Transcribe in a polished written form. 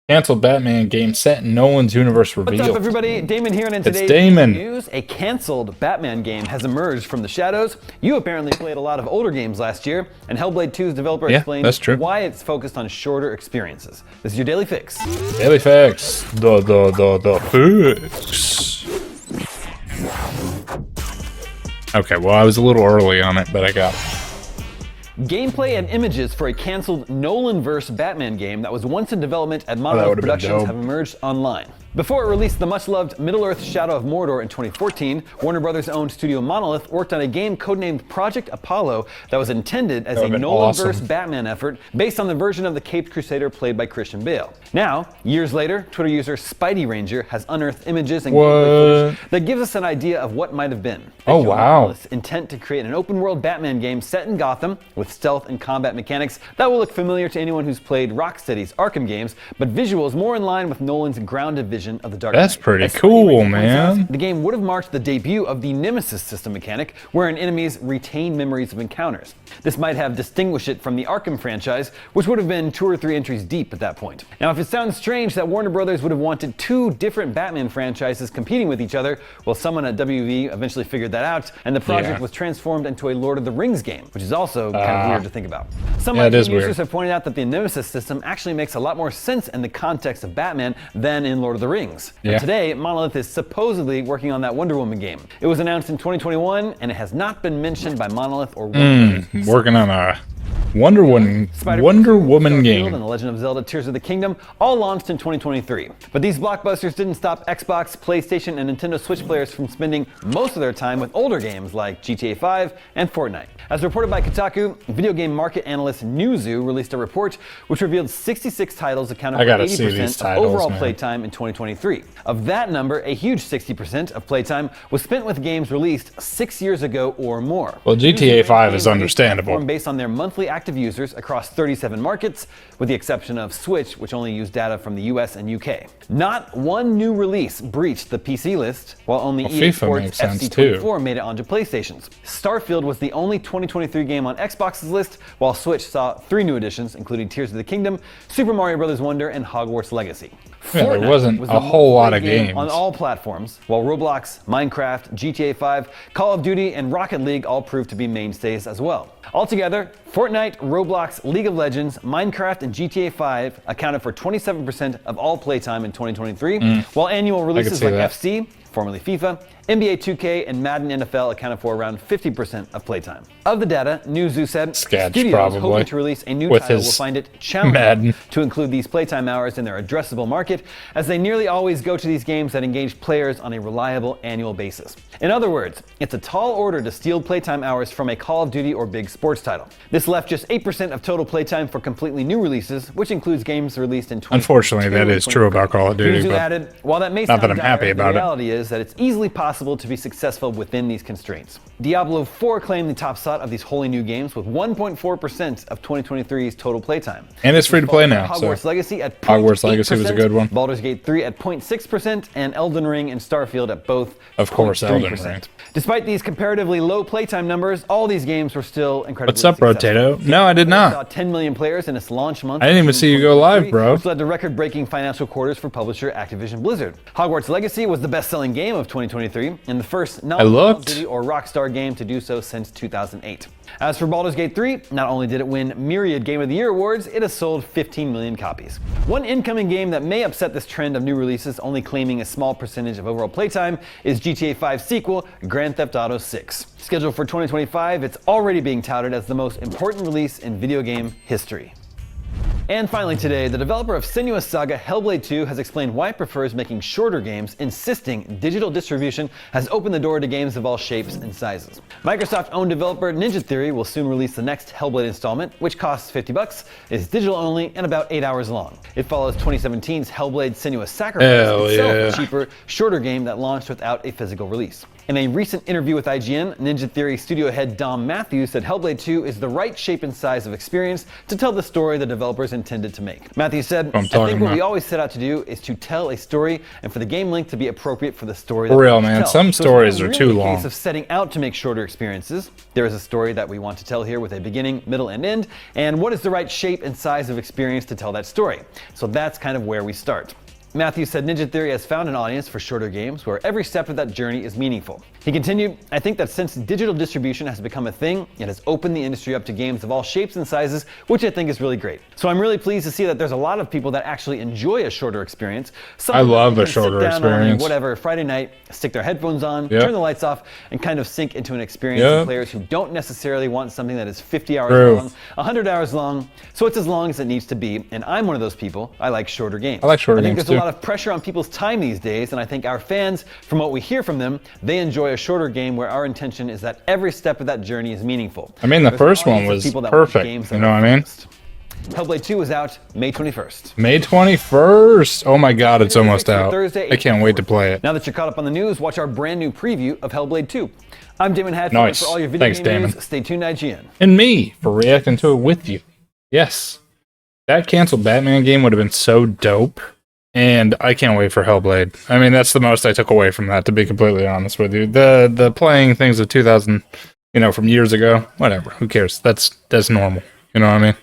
Canceled Batman game set in Nolan's universe revealed. What's up, everybody? Damon here, and in today's news, a canceled Batman game has emerged from the shadows. You apparently played a lot of older games last year, and Hellblade 2's developer explained why it's focused on shorter experiences. This is your Daily Fix. Daily Fix. The fix. Okay, well, I was a little early on it, but I got it. Gameplay and images for a canceled Nolan-verse Batman game that was once in development at Monolith Productions have emerged online. Before it released the much-loved Middle-earth Shadow of Mordor in 2014, Warner Brothers-owned studio Monolith worked on a game codenamed Project Apollo that was intended as a Nolan-verse Batman effort based on the version of the Caped Crusader played by Christian Bale. Now, years later, Twitter user Spidey Ranger has unearthed images and gameplay footage that gives us an idea of what might have been. Oh, wow. Monolith's intent to create an open-world Batman game set in Gotham with stealth and combat mechanics that will look familiar to anyone who's played Rocksteady's Arkham games, but visuals more in line with Nolan's grounded vision of the Dark Knight. That's pretty cool, man. The game would have marked the debut of the Nemesis system mechanic, wherein enemies retain memories of encounters. This might have distinguished it from the Arkham franchise, which would have been 2 or 3 entries deep at that point. Now, if it sounds strange that Warner Brothers would have wanted 2 different Batman franchises competing with each other, well, someone at WB eventually figured that out, and the project was transformed into a Lord of the Rings game, which is also kind of weird to think about. Some users have pointed out that the Nemesis system actually makes a lot more sense in the context of Batman than in Lord of the Rings. And today, Monolith is supposedly working on that Wonder Woman game. It was announced in 2021, and it has not been mentioned by Monolith or Warner. Working on a Wonder Woman game. And The Legend of Zelda Tears of the Kingdom all launched in 2023. But these blockbusters didn't stop Xbox, PlayStation, and Nintendo Switch players from spending most of their time with older games like GTA 5 and Fortnite. As reported by Kotaku, video game market analyst Newzoo released a report which revealed 66 titles accounted for 80% of overall playtime in 2023. Of that number, a huge 60% of playtime was spent with games released 6 years ago or more. Well, GTA 5 is understandable. Based on their monthly active users across 37 markets, with the exception of Switch, which only used data from the US and UK. Not one new release breached the PC list, while only EA Sports FC24 made it onto PlayStation's. Starfield was the only 2023 game on Xbox's list, while Switch saw 3 new additions, including Tears of the Kingdom, Super Mario Bros. Wonder, and Hogwarts Legacy. Yeah, there wasn't a whole lot of games on all platforms, while Roblox, Minecraft, GTA 5, Call of Duty, and Rocket League all proved to be mainstays as well. Altogether, Fortnite, Roblox, League of Legends, Minecraft, and GTA 5 accounted for 27% of all playtime in 2023, while annual releases like FC, formerly FIFA, NBA 2K, and Madden NFL accounted for around 50% of playtime. Of the data, Newzoo said studios hoping to release a new title will find it challenging to include these playtime hours in their addressable market, as they nearly always go to these games that engage players on a reliable annual basis. In other words, it's a tall order to steal playtime hours from a Call of Duty or big sports title. This left just 8% of total playtime for completely new releases, which includes games released in 2022. Unfortunately, that is true about Call of Duty. Newzoo added, while that may sound not that I'm happy about the reality is that it's easily possible to be successful within these constraints. Diablo 4 claimed the top slot of these wholly new games with 1.4% of 2023's total playtime. And it's free to play now. Hogwarts Legacy at 0.8%, Hogwarts Legacy was a good one. Baldur's Gate 3 at 0.6%, and Elden Ring and Starfield at both Of course, Elden Ring. Despite these comparatively low playtime numbers, all these games were still incredibly What's up, successful. Rotato? No, I did not. Saw 10 million players in its launch month. I didn't even see you go live, bro. Which led to record-breaking financial quarters for publisher Activision Blizzard. Hogwarts Legacy was the best-selling game of 2023 and the first non-Call of Duty or Rockstar game to do so since 2008. As for Baldur's Gate 3, not only did it win myriad Game of the Year awards, it has sold 15 million copies. One incoming game that may upset this trend of new releases only claiming a small percentage of overall playtime is GTA 5 sequel, Grand Theft Auto 6. Scheduled for 2025, it's already being touted as the most important release in video game history. And finally today, the developer of Senua's Saga Hellblade 2 has explained why it prefers making shorter games, insisting digital distribution has opened the door to games of all shapes and sizes. Microsoft-owned developer Ninja Theory will soon release the next Hellblade installment, which costs $50, is digital only, and about 8 hours long. It follows 2017's Hellblade Senua's Sacrifice, itself a cheaper, shorter game that launched without a physical release. In a recent interview with IGN, Ninja Theory studio head Dom Matthews said Hellblade 2 is the right shape and size of experience to tell the story the developers intended to make. Matthews said, I think what we always set out to do is to tell a story and for the game length to be appropriate for the story that for real, man. Some stories are too long. Case of setting out to make shorter experiences. There is a story that we want to tell here with a beginning, middle, and end, and what is the right shape and size of experience to tell that story? So that's kind of where we start. Matthews said Ninja Theory has found an audience for shorter games where every step of that journey is meaningful. He continued, I think that since digital distribution has become a thing, it has opened the industry up to games of all shapes and sizes, which I think is really great. So I'm really pleased to see that there's a lot of people that actually enjoy a shorter experience. I love a shorter experience. Whatever, Friday night, stick their headphones on, turn the lights off, and kind of sink into an experience for players who don't necessarily want something that is 50 hours long, 100 hours long, so it's as long as it needs to be. And I'm one of those people. I like shorter games. I like shorter games I think there's a lot of pressure on people's time these days, and I think our fans, from what we hear from them, they enjoy a shorter game where our intention is that every step of that journey is meaningful. I mean, the first one was perfect, you know what I mean? Hellblade 2 is out May 21st. May 21st! Oh my god, it's almost out. I can't wait to play it. Now that you're caught up on the news, watch our brand new preview of Hellblade 2. I'm Damon Hadfield, nice. and for all your video Thanks, game news, Damon. stay tuned to IGN. And me, for reacting to it with you. Yes. That canceled Batman game would have been so dope. And I can't wait for Hellblade. I mean, that's the most I took away from that, to be completely honest with you. The playing things of 2000, from years ago, whatever. Who cares? That's normal. You know what I mean?